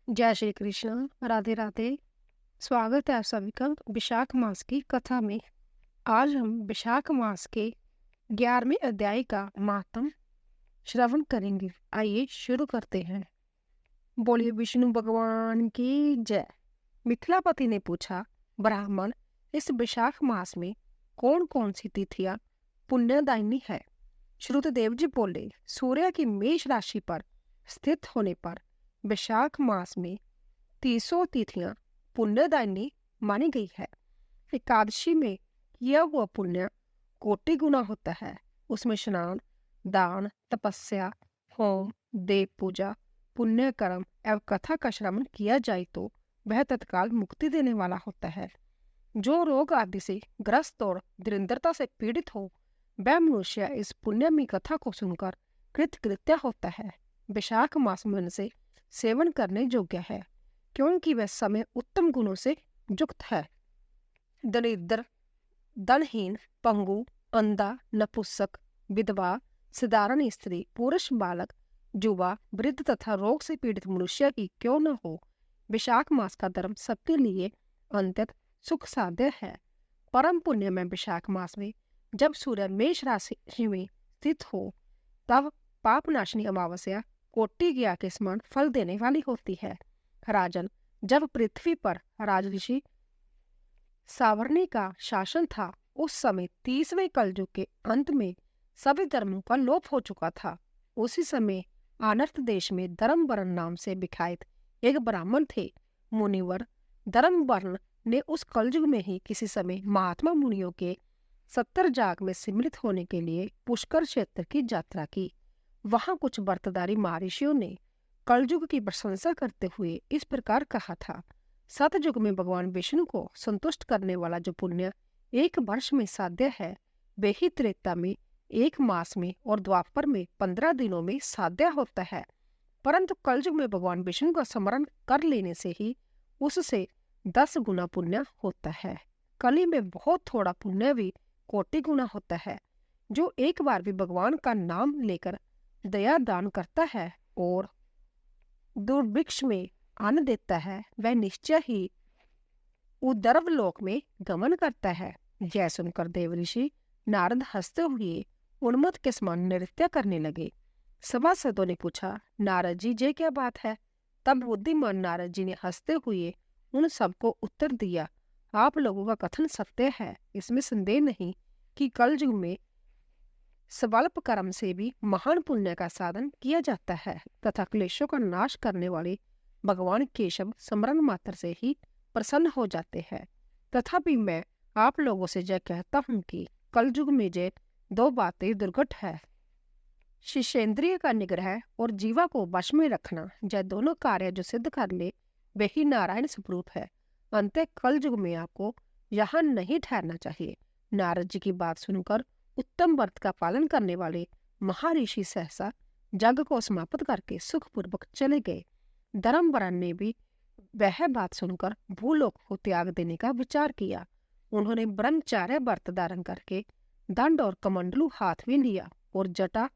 जय श्री कृष्ण, राधे राधे। स्वागत है आप सभी का विशाख मास की कथा में। आज हम विशाख मास के 11वें अध्याय का महात्म श्रवण करेंगे। आइए शुरू करते हैं। बोलिए विष्णु भगवान की जय। मिथिलापति ने पूछा, ब्राह्मण, इस विशाख मास में कौन कौन सी तिथियां पुण्यदायिनी है? श्रुतदेव जी बोले, सूर्य की मेष राशि पर स्थित होने पर विशाख मास में 300 तिथियां पुण्यदायिनी मानी गई है। एकादशी में किया हुआ पुण्य कोटि गुना होता है। उसमें स्नान, दान, तपस्या, होम, देव पूजा, पुण्य कर्म एवं कथा का श्रवण किया जाए तो वह तत्काल मुक्ति देने वाला होता है। जो रोग आदि से ग्रस्त और दरिद्रता से पीड़ित हो, वह मनुष्य इस पुण्यमयी कथा को सुनकर कृतकृत्य होता है। विशाख मास में से सेवन करने योग्य है, क्योंकि वह समय उत्तम गुणों से युक्त है। दरिद्र, धनहीन, पंगु, अंधा, नपुंसक, विधवा, साधारण स्त्री, पुरुष, बालक, युवा, वृद्ध तथा रोग से पीड़ित मनुष्य की क्यों न हो, विशाख मास का धर्म सबके लिए अंत्यत सुख साध्य है। परम पुण्य में विशाख मास में जब सूर्य मेष राशि में स्थित हो, तब पापनाशनी अमावस्या कोटि ज्ञा के समान फल देने वाली होती है। राजन, जब पृथ्वी पर राजऋषि सावर्णी का शासन था, उस समय 30वें कलयुग के अंत में सभी धर्मों का लोप हो चुका था। उसी समय आनर्त देश में धर्मवर्ण नाम से विख्यात एक ब्राह्मण थे। मुनिवर धर्मवर्ण ने उस कलयुग में ही किसी समय महात्मा मुनियों के 70 जाग में सम्मिलित होने के लिए पुष्कर क्षेत्र की यात्रा की। वहां कुछ व्रतधारी महर्षियों ने कलयुग की प्रशंसा करते हुए इस प्रकार कहा था, सतयुग में भगवान विष्णु को संतुष्ट करने वाला जो पुण्य एक वर्ष में साध्य है, वे ही त्रेता में 1 मास में और द्वापर में 15 दिनों में साध्य होता है। परंतु कलयुग में भगवान विष्णु का स्मरण कर लेने से ही उससे 10 गुना पुण्य होता है। कली में बहुत थोड़ा पुण्य भी कोटि गुना होता है। जो एक बार भी भगवान का नाम लेकर दया दान करता है और दुर्भिक्ष में अन्न देता है, वह निश्चय ही उदर्व लोक में गमन करता है। यह सुनकर देव ऋषि नारद हंसते हुए उन्मत्त के समान नृत्य करने लगे। सभासदों ने पूछा, नारद जी, ये क्या बात है? तब बुद्धिमान नारद जी ने हंसते हुए उन सबको उत्तर दिया, आप लोगों का कथन सत्य है। इसमें संदेह नहीं कि कलयुग में स्वल्प कर्म से भी महान पुण्य का साधन किया जाता है तथा क्लेशों का नाश करने वाले भगवान केशव स्मरण मात्र से ही प्रसन्न हो जाते हैं। तथापि मैं आप लोगों से यह कहता हूँ कि कलयुग में ये 2 बातें दुर्घट है। शिष्येंद्रिय का निग्रह और जीवा को वश में रखना, यह दोनों कार्य जो सिद्ध कर ले वे ही नारायण स्वरूप है। अंत कलयुग में आपको यहाँ नहीं ठहरना चाहिए। नारद जी की बात सुनकर उत्तम व्रत का पालन करने वाले महर्षि सहसा जग को समाप्त करके सुखपूर्वक चले गए। धर्मवरण ने भी वह बात सुनकर भूलोक को त्याग देने का विचार किया। उन्होंने ब्रह्मचार्य व्रत धारण करके दंड और कमंडलू हाथ में लिया और जटा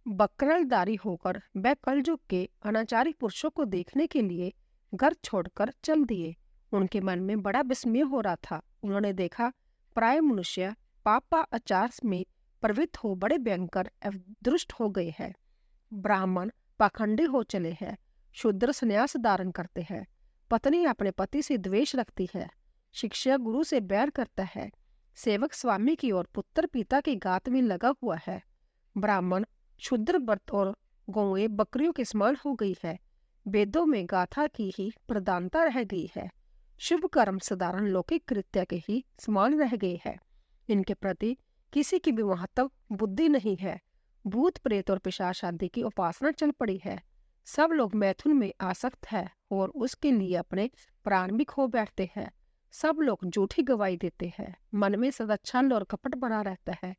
बकरलदारी होकर वह कलयुग के अनाचारी पुरुषों को देखने के लिए घर छोड़कर चल दिए। उनके मन में बड़ा विस्मय हो रहा था। उन्होंने देखा प्राय मनुष्य पापा आचार में प्रवृत्त हो बड़े भयंकर एवं दुष्ट हो गए हैं। ब्राह्मण पाखंडी हो चले हैं। शूद्र संन्यास धारण करते हैं। पत्नी अपने पति से द्वेष रखती है। शिष्य गुरु से बैर करता है। सेवक स्वामी की और पुत्र पिता की गात में लगा हुआ है। ब्राह्मण शूद्र व्रत और गौएं बकरियों के समान हो गई है। वेदों में गाथा की ही प्रधानता रह गई है। शुभ कर्म साधारण लौकिक कृत्य के ही समान रह गए हैं। इनके प्रति किसी की भी महत्व बुद्धि नहीं है। भूत प्रेत और पिशाच आदि की उपासना चल पड़ी है। सब लोग मैथुन में आसक्त है और उसके लिए अपने प्राण भी खो बैठते हैं। सब लोग झूठी गवाही देते हैं। मन में सदा छल और कपट बना रहता है।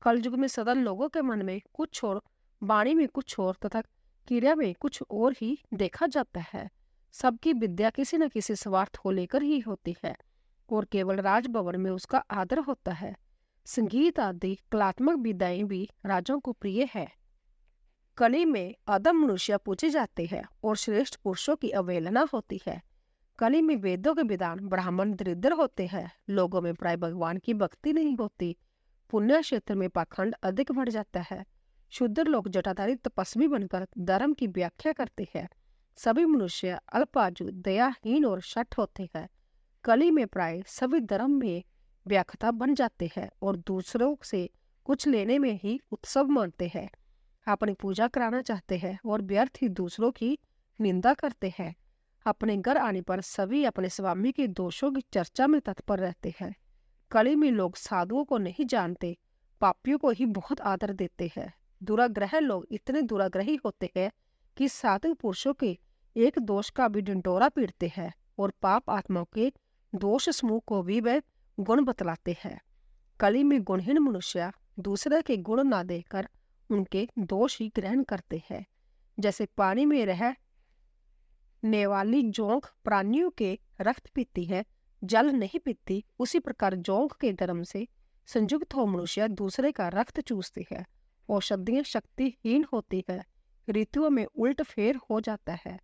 कलयुग में सदा लोगों के मन में कुछ और, वाणी में कुछ और तथा क्रिया में कुछ और ही देखा जाता है। सबकी विद्या किसी न किसी स्वार्थ को लेकर ही होती है और केवल राजभवन में उसका आदर होता है। संगीत आदि कलात्मक विद्याएं भी राजाओं को प्रिय है। कली में अधम मनुष्य पूछे जाते हैं और श्रेष्ठ पुरुषों की अवहेलना होती है। कली में वेदों के विधान ब्राह्मण दरिद्र होते हैं। लोगों में प्राय भगवान की भक्ति नहीं होती। पुण्य क्षेत्र में पाखंड अधिक बढ़ जाता है। शूद्र लोग जटाधारी तपस्वी बनकर धर्म की व्याख्या करते हैं। सभी मनुष्य अल्पाजु, दयाहीन और शठ होते हैं। कली में प्राय सभी धर्म में व्याख्या बन जाते हैं और दूसरों से कुछ लेने में ही उत्सव मानते हैं। अपनी पूजा कराना चाहते हैं और व्यर्थ ही दूसरों की निंदा करते हैं। अपने घर आने पर सभी अपने स्वामी के दोषों की चर्चा में तत्पर रहते हैं। कली में लोग साधुओं को नहीं जानते, पापियों को ही बहुत आदर देते हैं। दुराग्रह लोग इतने दुराग्रही होते हैं कि साधु पुरुषों के एक दोष का भी ढिंढोरा पीटते हैं और पाप आत्माओं के दोष समूह को भी वे गुण बतलाते हैं। कली में गुणहीन मनुष्य दूसरे के गुण ना देकर उनके दोष ही ग्रहण करते हैं। जैसे पानी में रहने वाली जोंक प्राणियों के रक्त पीती है, जल नहीं पीती, उसी प्रकार जोंक के धर्म से संयुक्त हो मनुष्य दूसरे का रक्त चूसते हैं। औषधियां शक्तिहीन होती है, ऋतुओं में उल्ट फेर हो जाता है,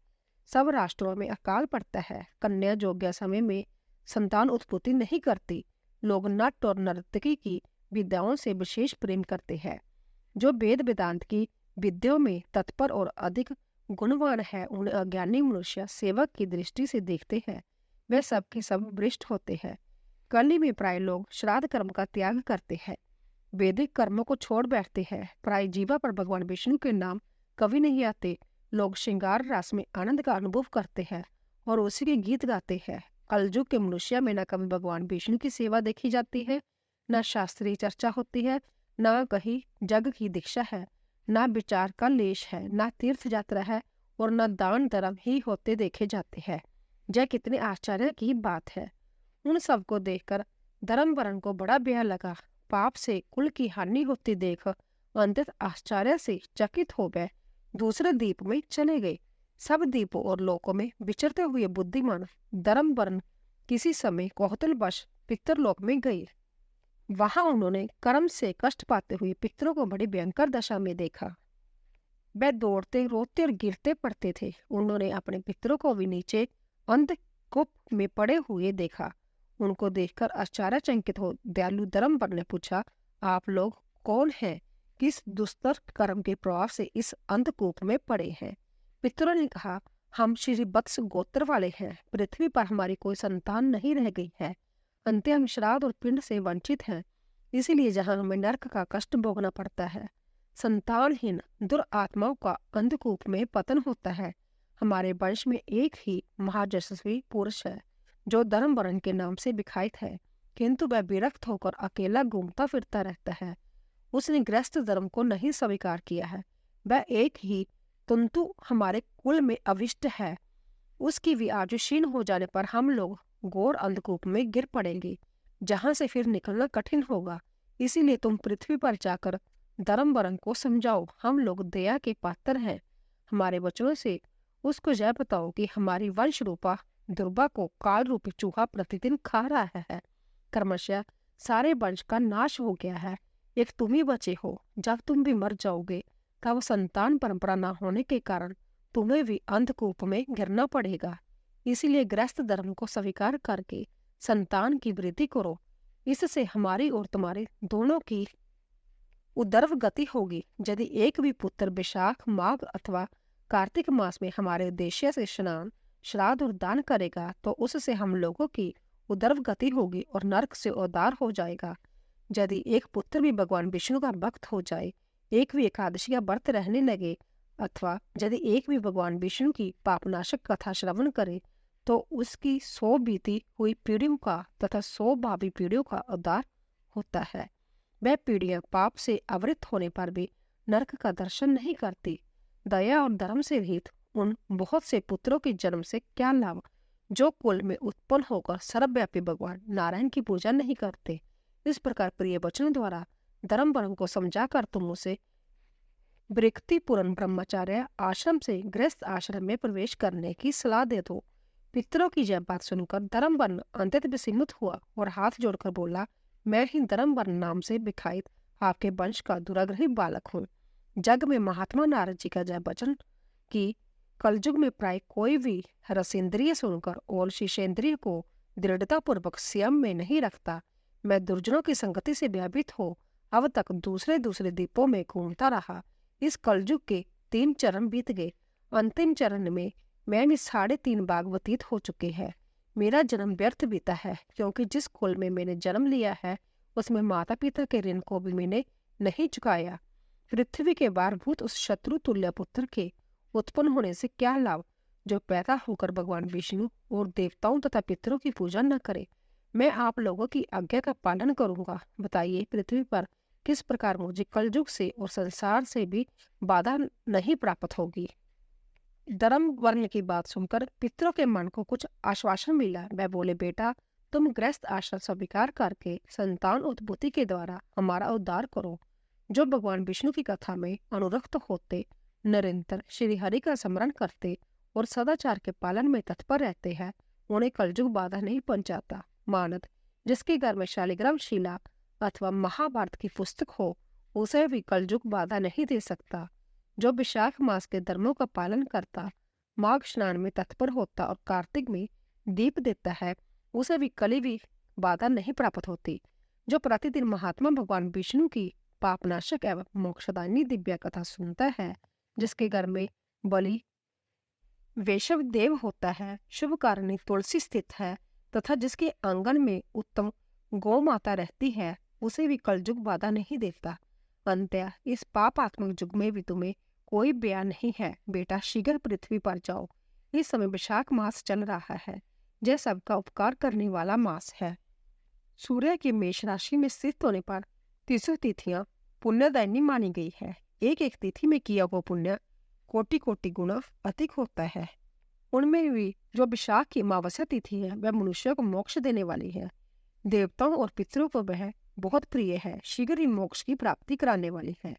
सब राष्ट्रों में अकाल पड़ता है। कन्या योग्य समय में संतान उत्पत्ति नहीं करती। लोग नाट्य और नर्तकी की विद्याओं से विशेष प्रेम करते हैं। जो वेद वेदांत की विद्याओं में तत्पर और अधिक गुणवान है, उन्हें अज्ञानी मनुष्य सेवक की दृष्टि से देखते हैं। वे सब के सब भ्रष्ट होते हैं। कली में प्राय लोग श्राद्ध कर्म का त्याग करते हैं, वैदिक कर्मों को छोड़ बैठते हैं। प्राय जीवा पर भगवान विष्णु के नाम कभी नहीं आते। लोग श्रृंगार रस में आनंद का अनुभव करते हैं और उसी के गीत गाते हैं। कलयुग के मनुष्य में न कभी भगवान विष्णु की सेवा देखी जाती है, न शास्त्रीय चर्चा होती है, न कहीं जग की दीक्षा है, न विचार का लेश है, न तीर्थ यात्रा है और न दान धर्म ही होते देखे जाते हैं। यह कितने आश्चर्य की बात है। उन सबको देखकर धर्मवरण को बड़ा भय लगा। पाप से कुल की हानि होती देख अंतत आश्चर्य से चकित हो गए। दूसरे द्वीप में चले गए। सब द्वीपों और लोकों में विचरते हुए बुद्धिमान धर्मवरण किसी समय कौतूहलवश पितरलोक में गए। वहां उन्होंने कर्म से कष्ट पाते हुए पितरों को बड़ी भयंकर दशा में देखा। वे दौड़ते, रोते और गिरते पड़ते थे। उन्होंने अपने पितरों को भी नीचे अंधकूप में पड़े हुए देखा। उनको देखकर आश्चर्यचकित हो दयालु धर्मवर ने पूछा, आप लोग कौन हैं? किस दुस्तर कर्म के प्रभाव से इस अंधकूप में पड़े हैं? पितरों ने कहा, हम श्री वत्स गोत्र वाले हैं। पृथ्वी पर हमारी कोई संतान नहीं रह गई है। अंत हम श्राद्ध और पिंड से वंचित हैं, इसीलिए जहां हमें नरक का कष्ट भोगना पड़ता है। संतानहीन दुरात्माओं का अंधकूप में पतन होता है। हमारे वंश में एक ही महायशस्वी पुरुष है जो धर्मवरण के नाम से विख्यात है, किंतु वह विरक्त होकर अकेला घूमता फिरता रहता है। उसने गृहस्थ धर्म को नहीं स्वीकार किया है। वह एक ही तंतु हमारे कुल में अविष्ट है। उसकी भी आयु क्षीण हो जाने पर हम लोग घोर अंधकूप में गिर पड़ेंगे, जहां से फिर निकलना कठिन होगा। इसीलिए तुम पृथ्वी पर जाकर धर्मवरण को समझाओ। हम लोग दया के पात्र हैं। हमारे वचनों से उसको यह बताओ कि हमारी वंश रूपा दुर्बा को काल रूपी चूहा प्रतिदिन खा रहा है। क्रमशः सारे वंश का नाश हो गया है। एक तुम ही बचे हो। जब तुम भी मर जाओगे तब संतान परंपरा न होने के कारण तुम्हें भी अंधकूप में गिरना पड़ेगा। इसीलिए गृहस्थ धर्म को स्वीकार करके संतान की वृद्धि करो। इससे हमारी और तुम्हारे दोनों की उदर्व गति होगी। यदि एक भी पुत्र विशाख, माघ अथवा कार्तिक मास में हमारे उद्देश्य से स्नान, श्राद्ध और दान करेगा तो उससे हम लोगों की उदर्व गति होगी और नरक से उद्धार हो जाएगा। यदि एक पुत्र भी भगवान विष्णु का भक्त हो जाए, एक भी एकादशी का व्रत रहने लगे, अथवा यदि एक भी भगवान विष्णु की पापनाशक कथा श्रवण करे, तो उसकी 100 बीती हुई पीढ़ियों का तथा 100 भावी पीढ़ियों का उद्धार होता है। वह पीढ़ियां पाप से आवृत होने पर भी नरक का दर्शन नहीं करती। दया और धर्म से रहित उन बहुत से पुत्रों के जन्म से क्या लाभ, जो कुल में उत्पन्न होकर सर्वव्यापी भगवान नारायण की पूजा नहीं करते। इस प्रकार प्रिय वचन द्वारा धर्मवरण को समझाकर तुम उसे वृत्तिपूर्ण ब्रह्मचार्य आश्रम से गृहस्थ आश्रम में प्रवेश करने की सलाह दे दो। पितरों की यह बात सुनकर धर्मवर्ण अंतत विस्मित हुआ और हाथ जोड़कर बोला, मैं ही धर्मवर्ण नाम से विख्यात आपके वंश का दुराग्रही बालक हूँ। जग में महात्मा नारद जी का जय वचन कि कलयुग में प्राय कोई भी रसेंद्रिय सुनकर और शिशेंद्रिय को दृढ़ता पूर्वक संयम में नहीं रखता। मैं दुर्जनों की संगति से व्यापित हो अब तक दूसरे दूसरे द्वीपों में घूमता रहा। इस कलयुग के 3 चरण बीत गए। अंतिम चरण में मैंने 3.5 बाग व्यतीत हो चुके हैं। मेरा जन्म व्यर्थ बीता है, क्योंकि जिस कुल में मैंने जन्म लिया है उसमें माता पिता के ऋण को भी मैंने नहीं चुकाया। पृथ्वी के भारभूत उस शत्रु तुल्य पुत्र के उत्पन्न होने से क्या लाभ, जो पैदा होकर भगवान विष्णु और देवताओं तथा पितरों की पूजा न करे। मैं आप लोगों की आज्ञा का पालन करूंगा। बताइए, पृथ्वी पर किस प्रकार मुझे कलयुग से और संसार से भी बाधा नहीं प्राप्त होगी। धर्म वर्ण की बात सुनकर पितरों के मन को कुछ आश्वासन मिला। वह बोले, बेटा, तुम गृहस्थ आश्रम स्वीकार करके संतान उत्पत्ति के द्वारा हमारा उद्धार करो। जो भगवान विष्णु की कथा में अनुरक्त होते, निरंतर श्री हरि का स्मरण करते और सदाचार के पालन में तत्पर रहते हैं, उन्हें कलयुग बाधा नहीं पहुंचाता। मानद जिसके घर में शालिग्राम शिला अथवा महाभारत की पुस्तक हो, उसे भी कलयुग बाधा नहीं दे सकता। जो विशाख मास के धर्मों का पालन करता, माघ स्नान में तत्पर होता और कार्तिक में दीप देता है, उसे भी कली भी बाधा नहीं प्राप्त होती। जो प्रतिदिन महात्मा भगवान विष्णु की पापनाशक एवं मोक्षदायिनी दिव्य कथा सुनता है, जिसके घर में बलि वैष्णव देव होता है, शुभ कारणी तुलसी स्थित है तथा जिसके आंगन में उत्तम गौ माता रहती है, उसे भी कलयुग बाधा नहीं देता। अंत्य इस पापात्मक युग में भी तुम्हें कोई बयान नहीं है। बेटा, शीघ्र पृथ्वी पर जाओ। इस समय वैशाख मास चल रहा है, यह सबका उपकार करने वाला मास है। सूर्य की मेष राशि में स्थित होने पर 300 तिथियां पुण्यदायिनी मानी गई है। एक एक तिथि में किया हुआ पुण्य कोटि कोटि गुना अधिक होता है। उनमें भी जो विशाख की अमावस्या तिथि है, वह मनुष्य को मोक्ष देने वाली है। देवताओं और पितरों को वह बहुत प्रिय है, शीघ्र ही मोक्ष की प्राप्ति कराने वाली है।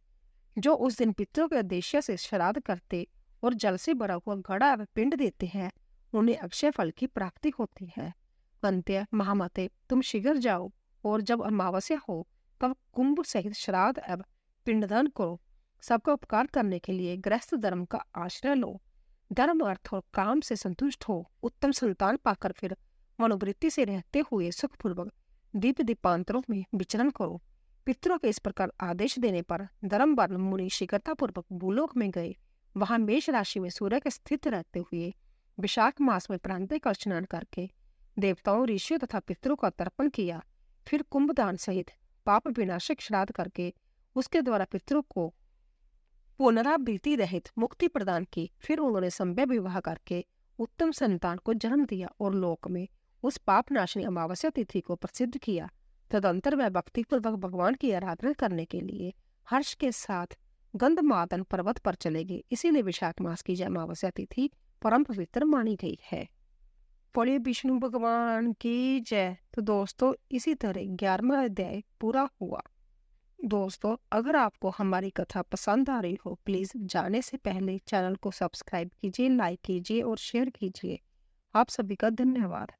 जो उस दिन पितरों के उद्देश्य से श्राद्ध करते और जल से भरा हुआ घड़ा व पिंड देते हैं, उन्हें अक्षय फल की प्राप्ति होती है। अंत्य महामते, तुम शीघ्र जाओ और जब अमावस्या हो तब कुंभ सहित श्राद्ध एवं पिंडदान करो। सबका उपकार करने के लिए गृहस्थ धर्म का आश्रय लो। धर्म, अर्थ और काम से संतुष्ट हो। उत्तम संतान पाकर फिर मनोवृत्ति से रहते हुए सुखपूर्वक दीप दीपांतरों में विचरण करो। पितरों के इस प्रकार आदेश देने पर धर्म वर्ण मुनि शीघ्रता पूर्वक भूलोक में गए। वहां मेष राशि में सूर्य के स्थित रहते हुए विशाख मास में प्रांतिक स्नान करके देवताओं, ऋषियों तथा पितरों का तर्पण किया। फिर कुंभदान सहित पाप विनाशक श्राद्ध करके उसके द्वारा पितरों को पुनरावृत्ति रहित मुक्ति प्रदान की। फिर उन्होंने संभव विवाह करके उत्तम संतान को जन्म दिया और लोक में उस पाप नाशनी अमावस्या तिथि को प्रसिद्ध किया। तदंतर वह भक्तिपूर्वक भगवान की आराधना करने के लिए हर्ष के साथ गंधमादन पर्वत पर चले गए। इसीलिए विशाख मास की अमावस्या तिथि परम पवित्र मानी गई है। बोलिए विष्णु भगवान की जय। तो दोस्तों, इसी तरह 11वां अध्याय पूरा हुआ। दोस्तों, अगर आपको हमारी कथा पसंद आ रही हो, प्लीज जाने से पहले चैनल को सब्सक्राइब कीजिए, लाइक कीजिए और शेयर कीजिए। आप सभी का धन्यवाद।